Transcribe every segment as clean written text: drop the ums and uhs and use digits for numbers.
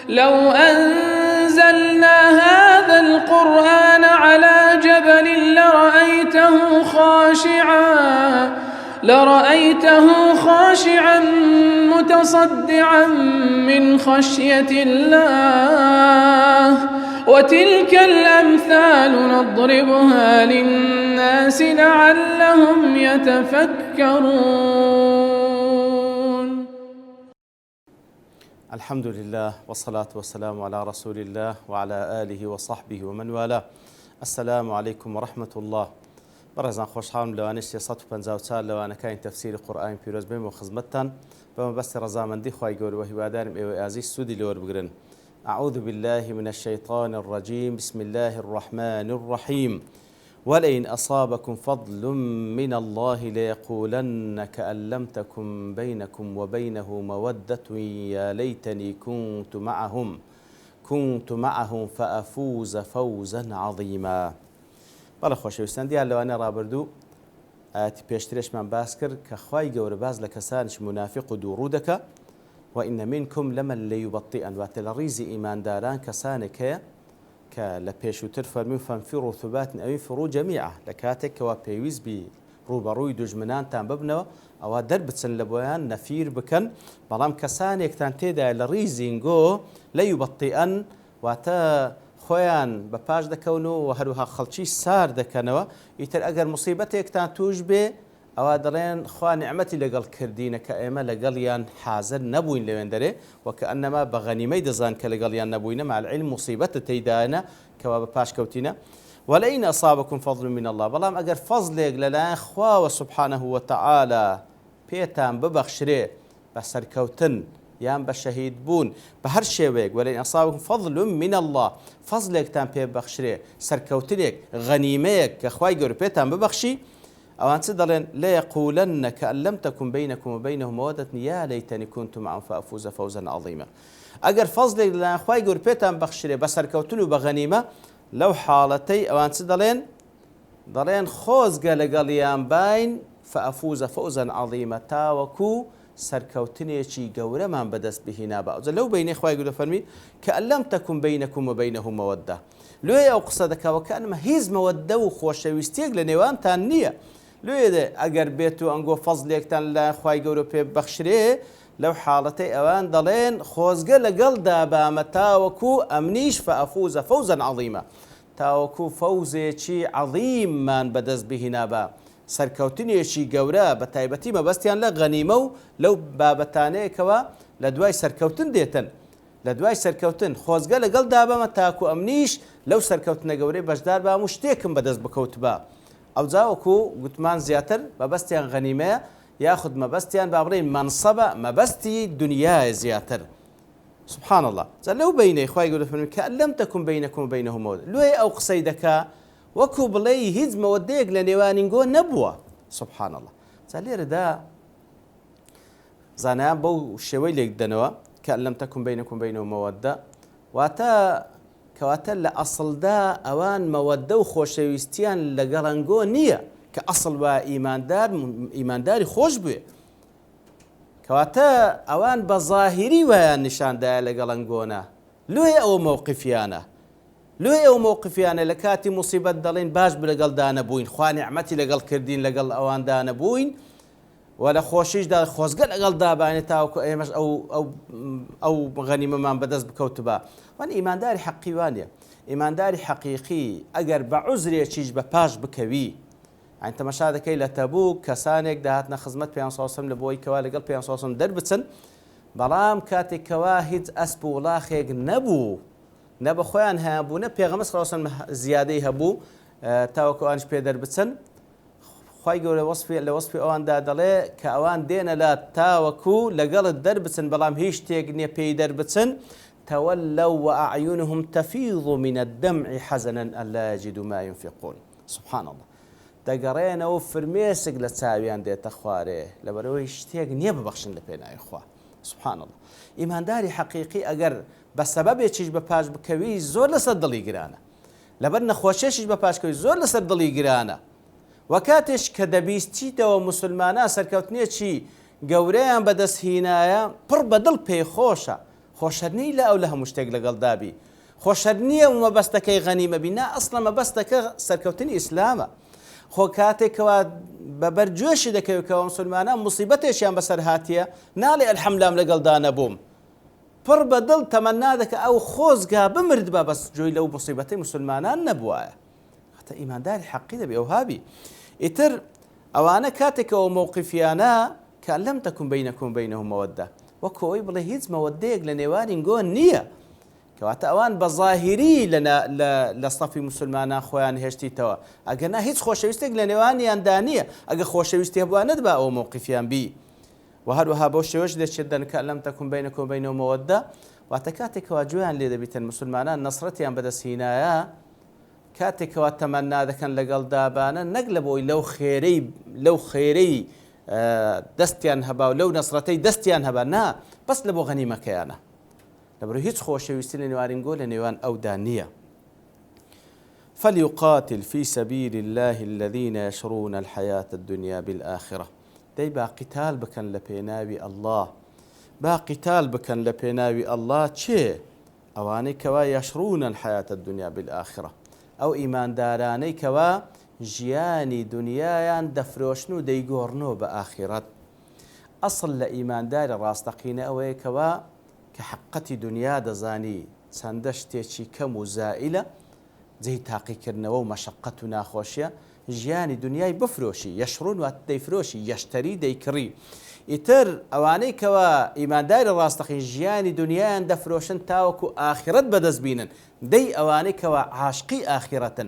لو أنزلنا هذا القرآن على جبل لرأيته خاشعا متصدعا من خشية الله وتلك الأمثال نضربها للناس لعلهم يتفكرون. الحمد لله والصلاة والسلام على رسول الله وعلى آله وصحبه ومن والاه. السلام عليكم ورحمة الله. بەڕێزان خۆشحاڵم لەوانەی 354 لەوانەکانی تەفسیری قورئانی پیرۆز بێم و خزمەتتان بەمەبەستی ڕەزامەندی خوای گەورە و هیوادارم ئێوە ئازیز سوودی لێوەربگرن. أعوذ بالله من الشيطان الرجيم بسم الله الرحمن الرحيم ولئن أصابكم فضل من الله ليقولن كأن لم تكن بينكم وبينه مودة يا ليتني كنت معهم فأفوز فوزا عظيما. بەڵێ خۆشەویستان، دیار لەوانەیە ڕابردوو ئاەتی پێشترێشمان باس کرد کە خوای گەورە باز لە کەسانیش منافق و دووڕوو دەکا وئین منکم لەمن لیوبەطئن، واتە لە ڕیزی ئیمانداران کەسانێک هەیە کە لە پێشووتر فەرمووی فەنفیڕوا ثوباتن ئەو انفروا جەمیعا، لە کاتێکەوە پێویست بی ڕوبەڕووی دوژمنانتان ببنەوە ئەوە دەربچن لە بۆیان نەفیر بکەن، بەڵام کەسانێکتان تێدایە لە ڕیزینگۆ لیوبەطئن واتە خۆیان بە پاش دەکەون و هەروها خەڵکی سار دەکەنەوە. ئیتر ئەگەر موسیبەتێکتان توش بێ ئەوە دەڵێن خوا نیعمەتی لەگەڵ کردینە کە ئێمە لەگەڵیان حازر نەبووین لەوێن دەرێ وەکە ئەنەما بە غەنیمەی دەزان کە لەگەڵیان نەبووینە مع العلم موسیبەتە تێیدایەنە کەوا بە پاش کەوتینە. ولئن أصابكم فضل من الله، بەڵام ئەگەر فەزلێک لەلایەن خواوە سبحانه وتعالى پێتان ببەخشرێ بە سەرکەوتن یان بە شەهید بوون بە هەر شێوەیەک، ولئن أصابكم فضل من الله، فەزلێکتان پێ بەخشرێ سەرکەوتنێک غەنیمەیەک کە خوای گەورە پێتان ببەخشی، ئەوان چ دەڵێن لەیەقولن كأن لم تكن بينكم وبينه مودة يا ليتني كنت معهم فأفوز فوزا عظيما. ئەگەر فەزلێک لەلایەن خوای گەورە پێتان بەخشرێ بە سەرکەوتن و بە غەنیمە، لەو حاڵەتەی ئەوان چ دەڵێن خۆزگە لەگەڵیان باین فأفوز فوزا عظيما، تاوەکو سەرکەوتنێکی گەورەمان بەدەست بهێنا بە ئەوجا لەو بینەی خوای گەورە فەرمی كأن لم تكن بينكم وبينه مودة. لێ ئەو قسە دەکەوە کە ئەنمە هیچ مەوەدە و خۆشەویستیەک لە نێوانتان نییە. لێدە ئەگەر بێت و ئەنگۆ فەزلێکتان لە خوای گەورە پێ بەخشرێ، لەو حاڵەتەی ئەوان دەڵێن خۆزگە لەگەڵدا بامە تاوەکو ئەمنیش فأفوز فوزا عظيما، تاوەکو فەوزێکی عظیممان بەدەست بهێنا بە سەرکەوتنێکی گەورە بە تایبەتی مەبەستیان لە غەنیمە و لەو بابەتانەیەکەوە لە دوای سەرکەوتن دێتن، لە دوای سەرکەوتن خۆزگە لەگەڵ دابەمە تاکو ئەمنیش لەو سەرکەوتنە گەورەی بەشدار بام و شتێکم بەدەست بکەوت بە. ئەو جاوەکو گوتمان زیاتر مەبەستیان غەنیمەیە یاخود مەبەستیان با بڵێین مەنسەبە، مەبەستی دنیای زیاتر. سبحان الله. جا لەو بینەی خوای گەورە فەرمووی كأن لم تكن بينكم وبينه مودة، لێ ئەو قسەی دەکا وەکو بڵێ هیچ مەوەدەیەک لە نێوانینگۆ نەبووە. سبحان الله. جا لێرەدا زانایان بەو شێوەی لێک دەنەوە كأن لم تكن بينكم وبينه مودة، کەواتە لە ئەسڵدا ئەوان مەوەدە و خۆشەویستیان لە گەڵەنگۆ نییە کە ئەسڵ وە ئیمانداری خۆش بوێ، کەواتە ئەوان بە ظاهیری ویان نیشاندایە لە گەڵەنگۆنە. لێ ئەوە مووقفیانە، لێ ئەو مووقفیانە لە کاتی موسیبەت دەڵێن باش بلەگەڵدا نەبووین، خوا نیعمەتی لەگەڵ کردین لەگەڵ ئەواندا نەبووین، و لە خۆشیشدا خۆزگە لەگەڵ دابانێت تاوەکو ئێمەش ئەو غەنیمەمان بەدەست بکەوتبە. وان ئیمانداری حەقی وانە، ئیمانداری حەقیقی ئەگەر بە عوزرێکیش بە پاش بکەوی، ئەین تەماشا دەکەی لە تەبووک کەسانێک داهاتنە خزمەت پێیان ساسم لە بۆی کەوا لەگەڵ پێیان ساسم دەربچن، بەڵام کاتێکەوە هیچ ئەسپ و وڵاخێک نەبوو، نە بە خۆیان هەبوو نە پێغەمبەر صلی الله علیه و سلم زیادەی هەبوو تاوەکو ئەوانش پێ دەربچن. خوای گەورە لە وەسفی ئەواندا دەڵێ کە ئەوان دێنە لە تاوەکو لەگەڵت دەربچن بەڵام هیچ شتێک نییە پێی دەربچن، تەوەلەو وأعیونهم تەفیض من الدمع حەزەنًا ئەلا یەجیدوا ما ينفقون. سبحان الله. دەگەڕێنەوە فرمێسک لە چاویان دێتە خوارێ لەبەرەوەی شتێک نییە ببەخشن لە پێناوی خوا. سبحان الله. ئیمانداری حەقیقی ئەگەر بە سەبەبێکیش بە پاش بکەوی زۆر لەسەر دڵی گرانە، لەبەر نەخۆشیێکیش بە پاشکەوی زۆر لەسەر دڵی گرانە. وەکاتێش کە دەبیستیتەوە مسلمانە سەرکەوتنێکی گەورەیان بەدەستهینایە پڕ بەدڵ پێی خۆشە، خۆشەر نی لە ئەو لە هەموو شتێک لەگەڵ دابی خۆشەر نییە و مەبەستەکەی غەنیمە بینا ئەسڵە مەبەستەکە سەرکەوتنی ئیسلامە خۆ کاتێکەوە بەبەرجێشی دەکەوێتەوە مسلمانان موسیبەتێکیان بەسەر هاتیە ناڵێ ئەلحەمدلام لەگەڵدا نەبووم پڕ بە دڵ تەمەنا دەکە ئەو خۆزگا بمرد بە بەس جوێی لەو موسیبەتەی مسلمانان نەبووایە هەتا ئیمانداری حەقی دەبێ ئەو هابی ئیتر ئەوانە کاتێکەوە مووقفیانە کە لەم تەکون بەینەکم بەینەهم مەوەدە وەکو ئەوی بڵێ هیچ مەوەدەیەک لە نێوانی گۆن نییە کەواتە ئەوان بە ظاهری لە سەفی مسلمانان خۆیان هێشتیتەوە ئەگەنا هیچ خۆشەویستێک لە نێوانیاندا نییە ئەگە خۆشەویستی هەبووە نەدبا ئەوە مووقفیان بی و هەروەها بەو شێوەش دەچێتن کە لەم تەکون بەینەکم بەینەهم مەوەدە واتە کاتێکەوە گوێیان لێ دەبیتن مسلمانان نەسرەتیان بەدەستهێنایە کاتێکەوە تەمەنا دەکەن لەگەڵ دابانە نەک لە بۆی لەو خێرەی دەستیان هەبا و لەو نەسرەتەی دەستیان هەبا نا بەس لە بۆ غەنیمەکەیانە لەبەرەوەی هیچ خۆشەویستی لە نێوانینگۆ لە نێوان ئەودا نییە فليقاتل في سبيل الله الذين يشرون الحياة الدنيا بالآخرة دەی با قیتال بکەن لە پێناوی ئەڵڵاه با قیتال بکەن لە پێناوی ئەڵڵاه چێ ئەوانەی کەوا یەشرون الحياة الدنيا بالآخرة ئەو ئیماندارانەی کەوا ژیانی دنیایان دەفرۆشن و دەیگۆڕنەوە بە ئاخیرەت ئەسڵ لە ئیماندارە ڕاستەقینە ئەوەیە کەوا کە حقەتی دنیا دەزانی چەندە شتێکی کەم و زائلە جێی تاقیکردنەوە و مەشەقەت و ناخۆشیە ژیانی دنیای بفرۆشی یەشڕون وات دەیفرۆشی یەشتەری دەیکڕی ئیتر ئەوانەی کەوا ئیمانداری ڕاستەقین ژیانی دنیایان دەفرۆشن تاوەکو ئاخرەت بەدەستبینن دەی ئەوانەی کەوا عاشقی ئاخرەتن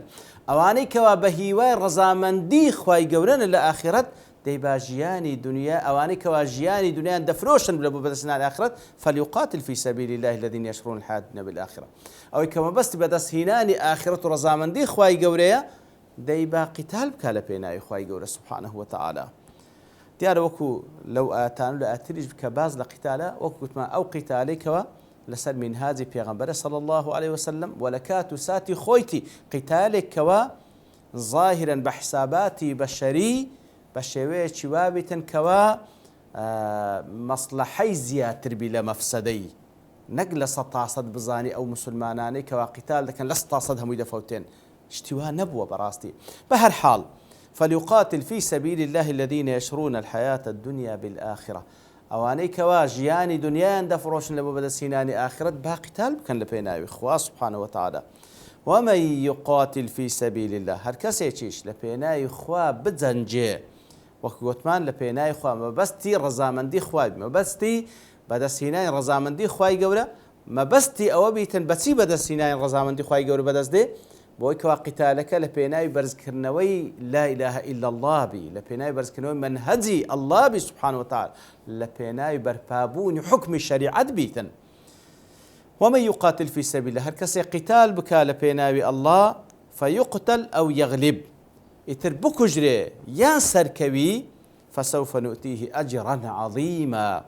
ئەوانەی کەوا بە هیوای ڕەزامەندی خوای گەورەن لە ئاخرەت دەی با ژیانی دنیا ئەوانەی کەوا ژیانی دنیایان دەفرۆشن لە بۆ بەدەستهێنانی ئاخرەت فليقاتل في سبيل الله الذين يشرون الحياة الدنيا بالآخرة ئەوەی کە مەبەستی بەدەستهێنانی ئاخرەت و ڕەزامەندی خوای گەورەیە دەی با قیتال بکا لە پێناوی خوای گەورە سبحانه وتعالى دیارە وەکو لەو ئاتان لە ئاتریش بکە باز لە قیتالە وەکو گوتمان ئەو قیتالێکەوە لەسەر منهاجی پێغەمبەرە صلی الله عليه وسلم و لە کات و ساتی خۆیتی قیتالێکەوە ظاهرا بە حساباتی بەشەری بە شێوەیەکی وابیتن کەوا مەسلەحەی زیاتر بی لە مەفسەدەی نەک لە 100% بزانی ئەو مسلمانانەی کەوا قیتال دەکەن لە 100% هەمووی دەفەوتێن شتیوا نەبووە بەڕاستی بەهەر حاڵ فليقاتل في سبيل الله الذين يشرون الحياة الدنيا بالآخرة ئەوانەی کەوا ژیانی دنیایان دەفرۆشن لە بۆ بەدەستهێنانی ئاخرەت با قیتال بکەن لە پێناوی خوا سبحانه وتعالى ومن يقاتل في سبيل الله هەر کەسێکیش لە پێناوی خوا بجەنجێ وەکو گوتمان لە پێناوی خوا مەبەستی ڕەزامەندی خوای مەبەستی بەدەستهێنانی ڕەزامەندی خوای گەورە مەبەستی ئەوە بیتن بەچی بەدەستهێنانی ڕەزامەندی خوای گەورە بەدەست دێ بۆی کەوا قیتالەکە لە پێناوی بەرزکردنەوەی لا إله إلا الله بی لە پێناوی بەرزکردنەوەی منهەجی الله بی سبحانه وتعالى لە پێناوی بەرپابوونی حکمی شەریعەت بیتن ومن يقاتل في سبيل الله هەر کەسێک قیتال بکا لە پێناوی الله فيقتل أو يغلب ئیتر بکوژرێ یان سەرکەوی فسوف نؤتيه أجرا عظيما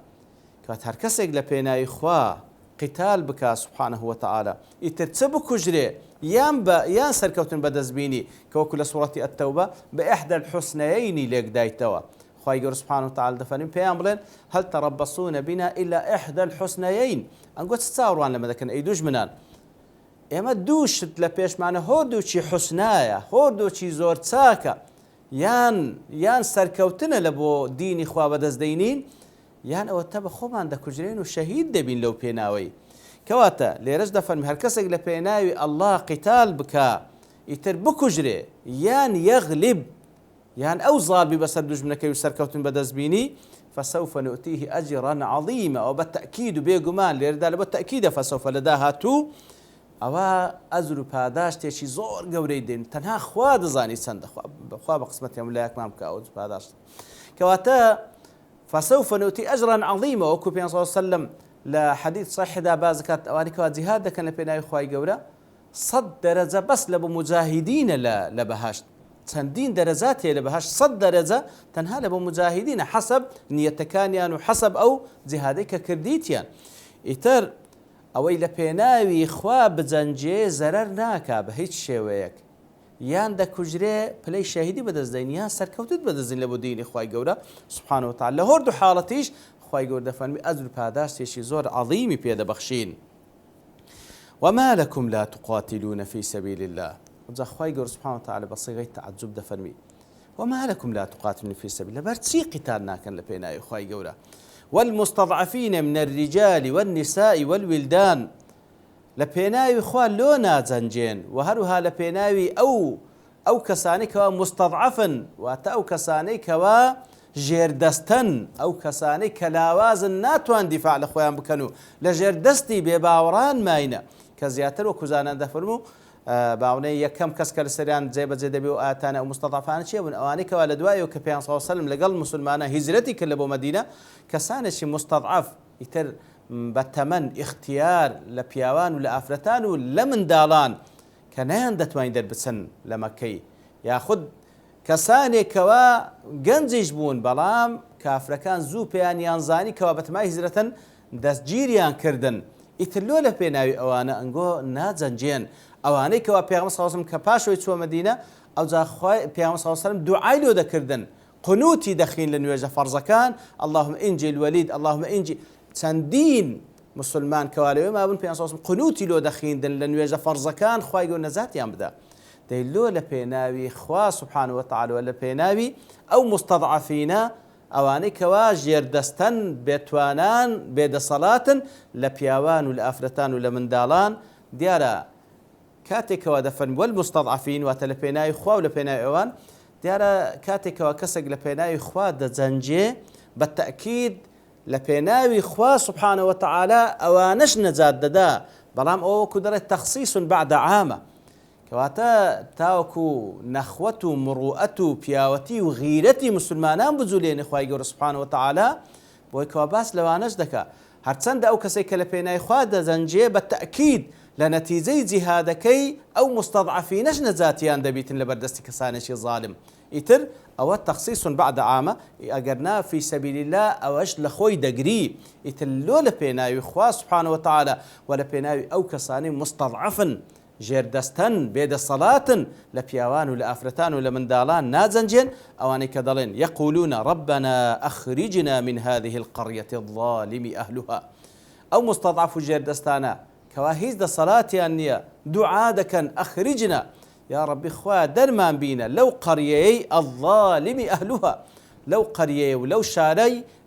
کات هەر کەسێک لە پێناوی خوا قیتال بکا سبحانه وتعالى ئیتر چ بکوژرێ یان سەرکەوتن بەدەستبینی کە وەکو لە سوڕەتی ئەتەوبە بە ئیحدى الحسنەیەینی لێک دایتەوە خوای گەورە سبحانه وتعالى دەفەرمێ پێیان بڵێن هەل تەرەبەصون بنا إلا إحدى الحسنەیین ئەنگۆ چ چاوەڕوان لەمە دەکەن ئەی دوژمنان ئێمە دوو شت لە پێشمانە هۆردووچی حوسنایە هۆردووچی زۆر چاکە یان سەرکەوتنە لە بۆ دینی خوا بەدەستدەینین یان ئەوە تە بە خۆمان دەکوژرێن و شەهید دەبین لەو پێناوەی کەواتە لێرەش دەفەرمی هەر کەسێک لە پێناوی ئەڵڵا قیتال بکا ئیتر بکوژرێ یان یەغلب یان ئەو زاڵبی بەسەر دوژمنەکەی و سەرکەوتن بەدەستبینی فسوف نؤتيه أجرا عظيما أو بالتأكيد بيجمان ليردال بالتأكيد فسوف لدا هاتو ئەوە ئەزر و پاداش تێکی زۆر گەورەی دێن تەنها خوا دەزانی چەندە خوا بە قسمەتیان لایەکمان بکە ئەو پاداش کەواتە فسوف نؤتي أجرا عظيما وەکو پێ صلی الله عليه وسلم لە حەدیث صحیحدا باز دەکات ئەوانەی کەوا جیهاد دەکەن لە پێناوی خوای گەورە 100 دەرەجە بەس لە بۆ مجاهیدینە لە بەهاشت چەندین دەرەجات هەیە لە بەهاشت 100 دەرەجە تەنها لە بۆ مجاهیدینە حەسەب نیەتەکانیان و حەسەب ئەو جیهادەی کە کردیتیان ئیتر ئەوەی لە پێناوی خوا بجەنجێ زەرەر ناکا بە هیچ شێوەیەک یان دەکوژرێ پلەی شەهیدی بەدەستدەین یان سەرکەوتت بەدەستدەین لە بۆ دینی خوای گەورە سبحانه وتعالى لە هەردوو حاڵەتیش خی گەورە دەفەرمی ئەجر و پاداشتێکی زۆر عەظیمی پێدەبەخشین. وما لكم لا تقاتلون في سبيل الله. وجا خی گەورە سبحانه وتعالى بصيغة تعجب دەفەرمی وما لكم لا تقاتلون في سبيل الله، بەرچی قتال ناکەن لە پێناوی خی گەورە. والمستضعفين من الرجال والنساء والولدان، لە پێناوی خوا لۆ ناجەنجێن و هەروها لە پێناوی ئەو کەسانەی کەوا مستضعفن، واتە ئەو کەسانەی کەوا ژێردەستن، ئەو کەسانەی کە لاوازن ناتوان دیفاع لە خۆیان بکەن و لە ژێردەستی بێباوەڕان ماینە، کە زیاتر وەکو زانان دەفەرموو باونەی یەکەم کەس کە لە سەریان جێبەجێ دەبێ و ئاتانە ئەو مستەضعفانە چێ بوون؟ ئەوانەی کەوا لە دوایەوە کە پێیان سەڵ سەلم لەگەڵ موسڵمانە هیجرەتی کرد لە بۆ مەدینە، کەسانێکی مستەضعف ئیتر بە تەمەن ئیختیار لە پیاوان و لە ئافرەتان و لە منداڵان کە نەیان دەتوانین دەربچن لە مەکەی، یاخود کەسانێکەوە گەنجیش بوون بەڵام کافرەکان زوو پێیان یانزانی کەوا بەتەمای هیجرەتەن دەستگیریان کردن، ئیتر لۆ لە پێناوی ئەوانە ئەنگۆ ناجەنجێن. ئەوانەی کەوا پێغەمبەر صلی الله علیه و سلم کە پاشەوەی چووە مەدینە ئەوجا پێغەمبەر صلی الله علیه و سلم دوعای لۆ دەکردن، قنوتی دەخین لە نوێژە فەرزەکان، اللهم ئینجی الولید، اللهم ئینجی. چەندین مسلمان کەوا لەوێ مابوون پێغەمبەر صلی الله علیه و سلم قنوتی لۆ دەخیندن لە نوێژە فەرزەکان، خوای گەورە نەجاتیان بدا. دەی لۆ لە پێناوی خوا سبحانه وتعالى لە پێناوی ئەو مستەضعفینە، ئەوانەی کەوا ژێردەستن، بێتوانان، بێدەسەڵاتن لە پیاوان و لە ئافرەتان و لە منداڵان، دیارە کاتێکەوە دەفەرمی والمستەضعفین واتە لە پێناوی خوا و لە پێناوی ئەوان، دیارە کاتێکەوە کەسێک لە پێناوی خوا دەجەنجێ بە تەئکید لە پێناوی خوا سبحانه وتعالى ئەوانەش نەجات دەدا، بەڵام ئەوە وەکو دەڵێت تەخسیس بعد عامە، کەواتە تاوەکو نەخوەت و مڕوئەت و پیاوەتی و غیرەتی مسلمانان بجوولێنێ خوای گەورە سبحانه وتعالى، بۆی کەوا باس لەوانەش دەکا هەرچەندە ئەو کەسێک کە لە پێناوی خوا دەجەنجێ بە تەئکید لە نەتیجەی جیهادەکەی ئەو مستەضعفینەش نەجاتیان دەبیتن لە بەردەستی کەسانێکی ظالم. ئیتر ئەوە تەخسیس بعد عامە، ئەگەرنا فی سەبیل الله ئەوەش لە خۆی دەگری، ئیتر لۆ لە پێناوی خوا سبحانه وتعالى و لە پێناوی ئەو کەسانی مستەضعفن، ژێردەستن، بێدەسەڵاتن لە پیاوان و لە ئافرەتان و لە منداڵان ناجەنجێن، ئەوانەی کە دەڵێن یەقولون ربنا ئەخریجنا من هذه القرية الظالم أهلها، ئەو مستەضعف و ژێردەستانە کەوا هیچ دەسەڵاتیان نییە دوعا دەکەن ئەخریجنا، یا ڕەبی خوا دەرمان بینە لەو قەریەیەی الظالم ئەهلها، لەو قەریەیە و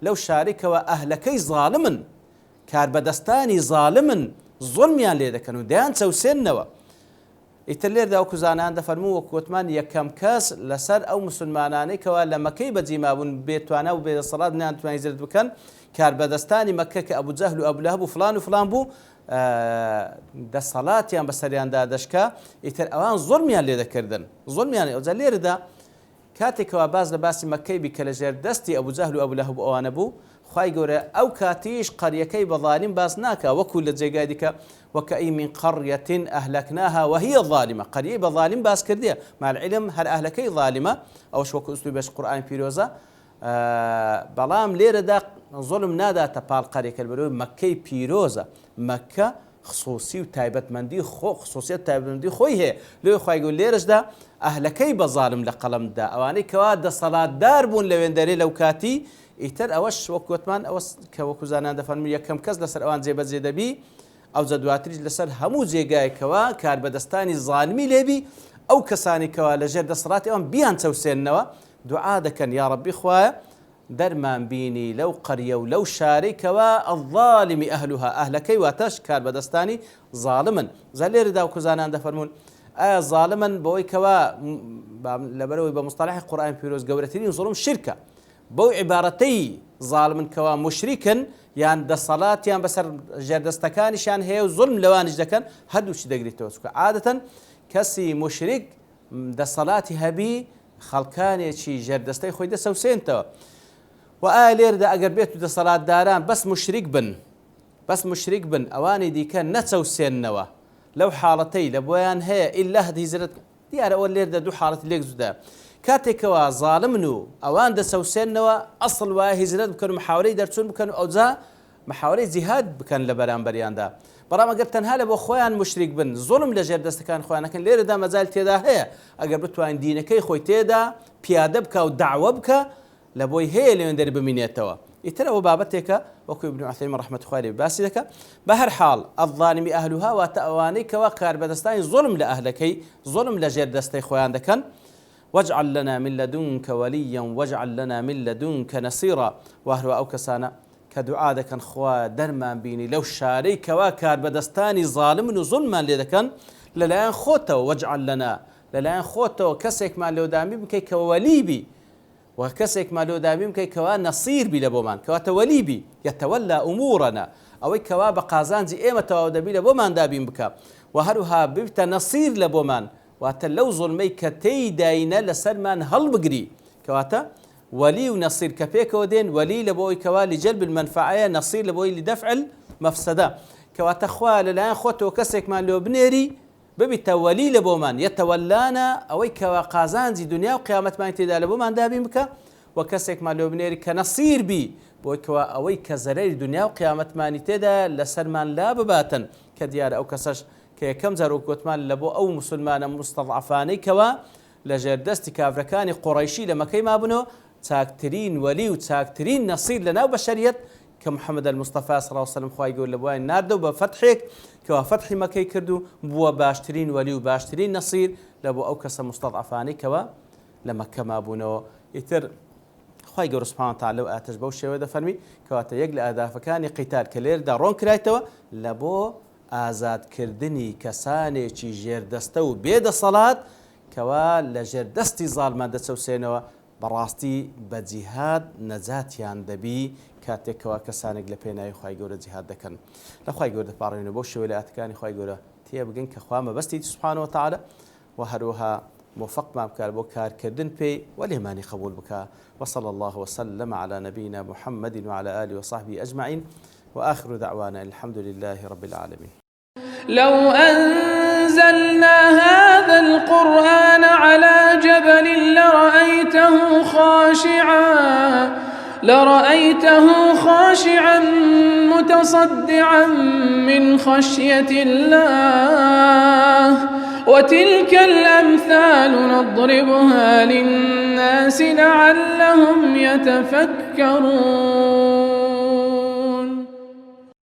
لەو شارێکەوە ئەهلەکەی ظالمن، کاربەدەستانی ظالمن، زۆڵمیان لێ دەکەن و دەیان چەوسێننەوە. ئیتر لێردا وەکو زانان دەفەرموو وەکو وتمان یەکەم کەس لەسەر ئەو مسلمانانەی کەوا لە مەکەی بەجیما بوون بێتوانە و بێدەسەڵات نەیانتوانی هیجرەت بکەن، کاربەدەستانی مەکە کە ئەبو جەهل و ئەبو لەهەب و فلان بوو دەسەڵاتیان بەسەریاندا دەشکا، ئیتر ئەوان زۆڵمیان لێ دەکردن، زۆڵمیان. ئەوجا لێرەدا کاتێکەوە باز لە باسی مەکەی بی کە لە ژێردەستی ئەبو جەهل و ئەبو لەهەب ئەوانە بوو، خوای گەورە ئەو کاتیش قەریەکەی بە ظالم باس ناکا، وەکو لە جێگای دیکە وەکەئی من قەڕیەة ئەهلەکناها وهی ظالمە، قەریەی بە ظالم باس کردیە، مع العلم هەر ئەهلەکەی ظالمە، ئەوش وەکو ئوسلوبی بەش قورئانی پیرۆزە، بەڵام لێرەدا زۆڵم ناداتە پاڵ قەریەکە بەرەوەی مەکەی پیرۆزە، مەکە خصوصی و تایبەتمەندی خصوصیت تایبەتمەندی خۆی هەیە، لێ خوای گەورە لێرەشدا ئەهلەکەی بە ظالم لە قەڵەمدا، ئەوانەی کەوا دەسەڵاتدار بوون لە وێندەرێ لەو کاتی، ئیتر ئەوەش وەکوتمان ئەوە کە وەکو زانان دەفەرموو یەکەم کەس لەسەر ئەوان جێبەجێ دەبی، ئەو جە دواتریش لەسەر هەموو جێگایەکەوە کاربەدەستانی ظالمی لێبی، ئەو کەسانی کەوا لەژێر دەسەڵاتی ئەوان بیان چەوسێننەوە، دوعا دەکەن یا ڕەبی خوایە دەرمان بینی لەو قەریە و لەو شارێکەوە الظالم ئەهلها، ئەهلەکەی واتەش کاربەدەستانی ظالمن. جا لێرەدا وەکو زانان دەفەرموون ئایا ظالمن بەوەی کەوا لەبەرەوەی بە مستەلاحی قورئانی پیرۆز گەورەترین زوڵم شرکە، بەو عیبارەتەی ظالمن کەوا مشریکن یان دەسەڵاتیان بەسەر ژێردەستەکانیشیان هەیە و زوڵم لەوانیش دەکەن، هەردووچی دەگریتەوە، چونکە عادەتەن کەسی مشریک دەسەڵاتی هەبی خەڵکانێکی ژێردەستەی خۆی دەسەوسێنتەوە، و ئایا لێرەدا ئەگەر بێت و دەسەڵاتداران بەس مشریک بن ئەوانی دیکە نەچەوسێننەوە لەو حاڵەتەی لە بۆیان هەیە ئیلا هیجرەت، دیارە ئەوە لێرەدا دوو حاڵەت لێک جودا، کاتێکەوە ظالمن و ئەوان دەسەوسێننەوە ئەسڵ وایە هیجرەت بکەن و محاولەی دەرچوون بکەن و ئەوجا محاولەی جیهاد بکەن لە بەرامبەریاندا، بەڵام ئەگەر تەنها لە بۆ خۆیان مشریک بن زوڵم لە ژێر دەستەکان خۆیانەکەن، لێرەدا مەجال تێدا هەیە ئەگەر بتوانین دینەکەی خۆی تێدا پیادە بکە و داعوە بکە لە بۆی هەیە لەوێندەر بمینێتەوە، ئیتر ئەوە بابەتێکە وەکو ابن عثەیمین ڕەحمەتوڵڵی عەلەیهی باسی دەکە. بە هەر حاڵ الظالمی ئەهلوها واتە ئەوانەی کەوا کاربەدەستانی زوڵم لە ئەهلەکەی زوڵم لە ژێر دەستەی خۆیان دەکەن. واجعل لنا من لدنك وليا واجعل لنا من لدنك نصيرا وهروا أو كسانا كدعاء دكن خوا درمان بيني لو شاري كوا كار بدستاني ظالم وظلما لذكن للاين خوته واجعل لنا للاين خوته كسك ما لو دامي بكي كولي بي وكسك ما لو دامي بكي كوا نصير بي لبومان كوا تولي بي يتولى أمورنا أو كوا بقازان زي إيمة تودبي لبومان دابين بكا وهروها بيبتا نصير لبومان واتە لەو زڵمەی کە تێیداینە لەسەرمان هەڵبگری کەواتە وەلی و نەسیر کە پێکەوە دێن وەلی لە بۆی کەوا لجەلب المەنفعەیە نەسیر لە بۆی لدەفع المەفسەدە کەواتە خوا لەلایەن خۆتەوە کەسێکمان لێ بنێری ببیتە وەلی لە بۆمان یەتەوەلانە ئەوەی کەوا قازانجی دنیا و قیامەتمان تێدا لە بۆمان دابین بکە و کەسێکمان لێ بنێری کە نەسیر بی بۆی کەوا ئەوەی کە زەرەری دنیا و قیامەتمانی تێدا لەسەرمان لا بباتن کە دیارە ئەو کەسەش کە یەکەم جار گوتمان لە بۆ ئەو موسڵمانە مستەضعفانەی کەوا لە ژێردەستی کافرەکانی قوڕەیشی لە مەکەی مابوونەوە چاکترین وەلی و چاکترین نەسیر لەناو بەشەریەت کە محەممەد المستەفا صلی الله علیه و سلم خوای گەورە لە بۆیان ناردە و بە فەتحێک کەوا فەتحی مەکەی کرد و بووە باشترین وەلی و باشترین نەسیر لە بۆ ئەو کەسە مستەضعفانەی کەوا لە مەکە مابوونەوە. ئیتر خوای گەورە سوبحانه وتعالى لەو ئاتەش بەو شێوە دەفەرمی کەواتە یەک لە ئەهدافەکانی قیتال کە لێرەدا ڕۆن کرایتەوە لە بۆ ئازادکردنی کەسانێکی ژێردەستە و بێدەسەڵات کەوا لە ژێردەستی زاڵمان دەچەوسێنەوە بەڕاستی بە جیهاد نەجاتیان دەبی کاتێکەوە کەسانێک لە پێناوی خوای گەورە جیهاد دەکەن. لە خوای گەورە دەپاڕێنەوە بۆ شێوە لە ئاتەکانی خوای گەورە تێبگەن کە خوا مەبەستی سوبحانه وتعالى و هەروەها موفقمان بکات بۆ کارکردن پێی و لێمانی قبول بکە. وصلى الله وسلم على نبينا محمد وعلى آله وصحبه أجمعين وآخر دعوانا الحمد لله رب العالمين. لو أنزلنا هذا القرآن على جبل لرأيته خاشعا متصدعا من خشية الله وتلك الأمثال نضربها للناس لعلهم يتفكرون.